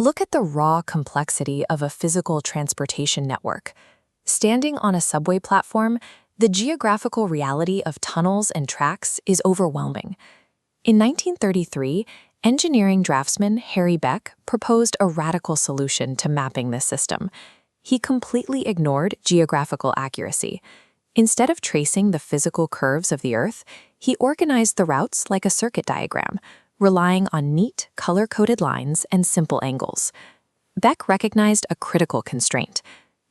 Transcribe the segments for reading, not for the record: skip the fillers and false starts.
Look at the raw complexity of a physical transportation network. Standing on a subway platform, the geographical reality of tunnels and tracks is overwhelming. In 1933, engineering draftsman Harry Beck proposed a radical solution to mapping this system. He completely ignored geographical accuracy. Instead of tracing the physical curves of the Earth, he organized the routes like a circuit diagram, relying on neat, color-coded lines and simple angles. Beck recognized a critical constraint.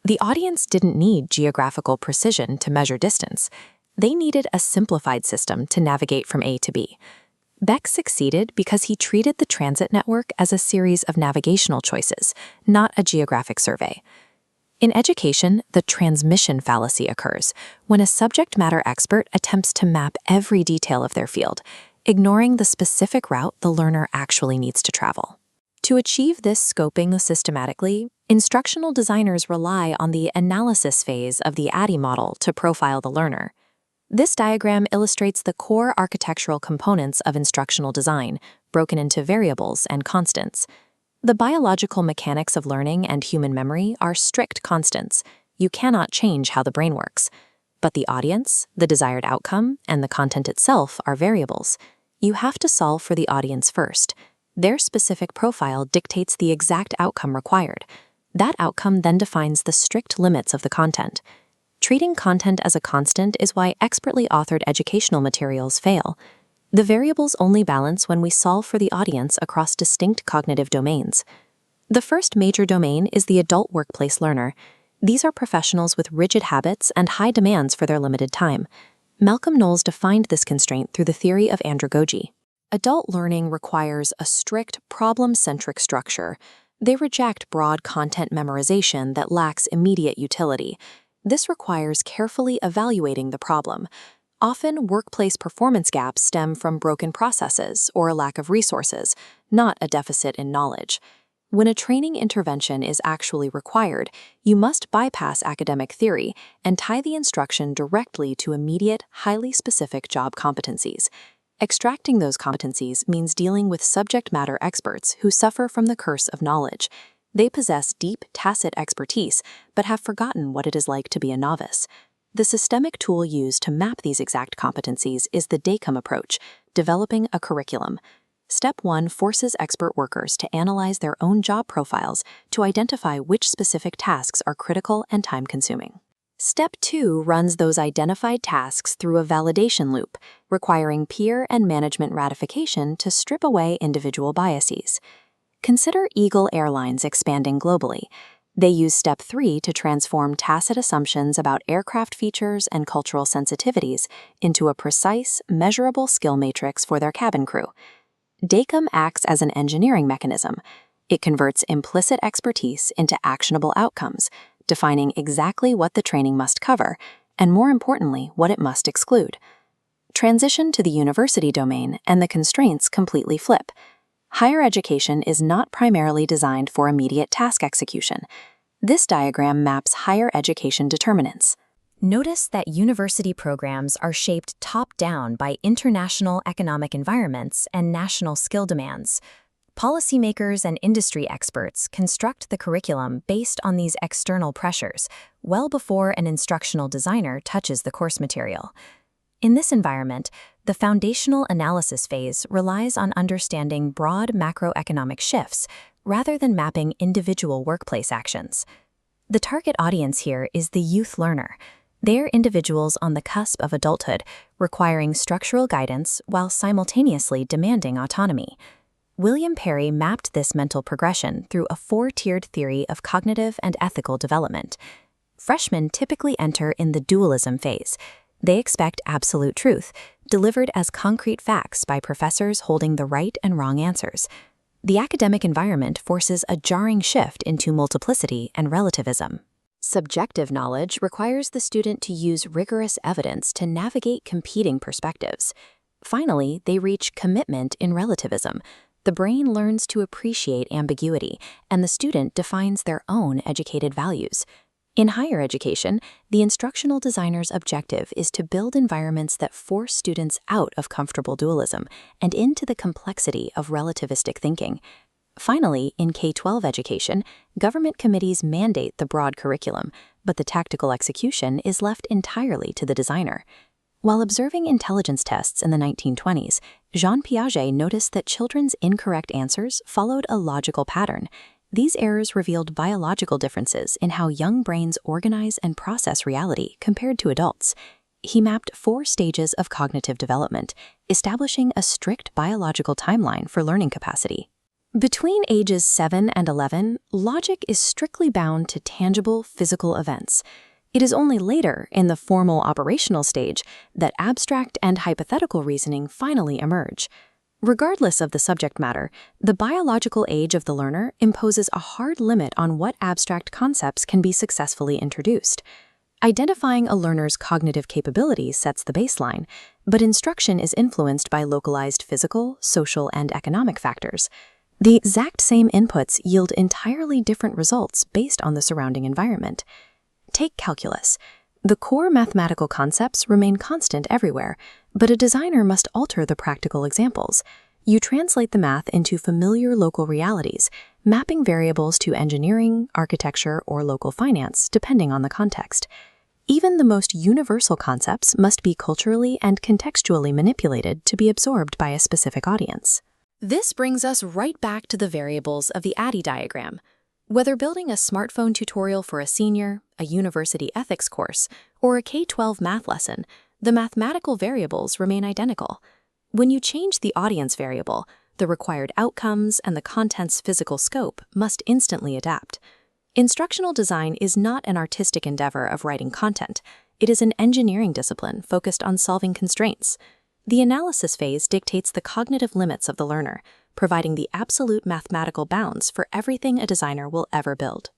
The audience didn't need geographical precision to measure distance. They needed a simplified system to navigate from A to B. Beck succeeded because he treated the transit network as a series of navigational choices, not a geographic survey. In education, the transmission fallacy occurs when a subject matter expert attempts to map every detail of their field, ignoring the specific route the learner actually needs to travel. To achieve this scoping systematically, instructional designers rely on the analysis phase of the ADDIE model to profile the learner. This diagram illustrates the core architectural components of instructional design, broken into variables and constants. The biological mechanics of learning and human memory are strict constants. You cannot change how the brain works. But the audience, the desired outcome, and the content itself are variables. You have to solve for the audience first. Their specific profile dictates the exact outcome required. That outcome then defines the strict limits of the content. Treating content as a constant is why expertly authored educational materials fail. The variables only balance when we solve for the audience across distinct cognitive domains. The first major domain is the adult workplace learner. These are professionals with rigid habits and high demands for their limited time. Malcolm Knowles defined this constraint through the theory of andragogy. Adult learning requires a strict, problem-centric structure. They reject broad content memorization that lacks immediate utility. This requires carefully evaluating the problem. Often, workplace performance gaps stem from broken processes or a lack of resources, not a deficit in knowledge. When a training intervention is actually required, you must bypass academic theory and tie the instruction directly to immediate, highly specific job competencies. Extracting those competencies means dealing with subject matter experts who suffer from the curse of knowledge. They possess deep, tacit expertise, but have forgotten what it is like to be a novice. The systemic tool used to map these exact competencies is the DACOM approach, developing a curriculum. Step 1 forces expert workers to analyze their own job profiles to identify which specific tasks are critical and time-consuming. Step 2 runs those identified tasks through a validation loop, requiring peer and management ratification to strip away individual biases. Consider Eagle Airlines expanding globally. They use Step 3 to transform tacit assumptions about aircraft features and cultural sensitivities into a precise, measurable skill matrix for their cabin crew. DACOM acts as an engineering mechanism. It converts implicit expertise into actionable outcomes, defining exactly what the training must cover, and more importantly, what it must exclude. Transition to the university domain, and the constraints completely flip. Higher education is not primarily designed for immediate task execution. This diagram maps higher education determinants. Notice that university programs are shaped top-down by international economic environments and national skill demands. Policymakers and industry experts construct the curriculum based on these external pressures, well before an instructional designer touches the course material. In this environment, the foundational analysis phase relies on understanding broad macroeconomic shifts rather than mapping individual workplace actions. The target audience here is the youth learner. They're individuals on the cusp of adulthood, requiring structural guidance while simultaneously demanding autonomy. William Perry mapped this mental progression through a 4-tiered theory of cognitive and ethical development. Freshmen typically enter in the dualism phase. They expect absolute truth, delivered as concrete facts by professors holding the right and wrong answers. The academic environment forces a jarring shift into multiplicity and relativism. Subjective knowledge requires the student to use rigorous evidence to navigate competing perspectives. Finally, they reach commitment in relativism. The brain learns to appreciate ambiguity, and the student defines their own educated values. In higher education, the instructional designer's objective is to build environments that force students out of comfortable dualism and into the complexity of relativistic thinking. Finally, in K-12 education, government committees mandate the broad curriculum, but the tactical execution is left entirely to the designer. While observing intelligence tests in the 1920s, Jean Piaget noticed that children's incorrect answers followed a logical pattern. These errors revealed biological differences in how young brains organize and process reality compared to adults. He mapped 4 stages of cognitive development, establishing a strict biological timeline for learning capacity. Between ages 7 and 11, logic is strictly bound to tangible physical events. It is only later, in the formal operational stage, that abstract and hypothetical reasoning finally emerge. Regardless of the subject matter, the biological age of the learner imposes a hard limit on what abstract concepts can be successfully introduced. Identifying a learner's cognitive capabilities sets the baseline, but instruction is influenced by localized physical, social, and economic factors. The exact same inputs yield entirely different results based on the surrounding environment. Take calculus. The core mathematical concepts remain constant everywhere, but a designer must alter the practical examples. You translate the math into familiar local realities, mapping variables to engineering, architecture, or local finance, depending on the context. Even the most universal concepts must be culturally and contextually manipulated to be absorbed by a specific audience. This brings us right back to the variables of the ADDIE diagram. Whether building a smartphone tutorial for a senior, a university ethics course, or a K-12 math lesson, the mathematical variables remain identical. When you change the audience variable, the required outcomes and the content's physical scope must instantly adapt. Instructional design is not an artistic endeavor of writing content. It is an engineering discipline focused on solving constraints. The analysis phase dictates the cognitive limits of the learner, providing the absolute mathematical bounds for everything a designer will ever build.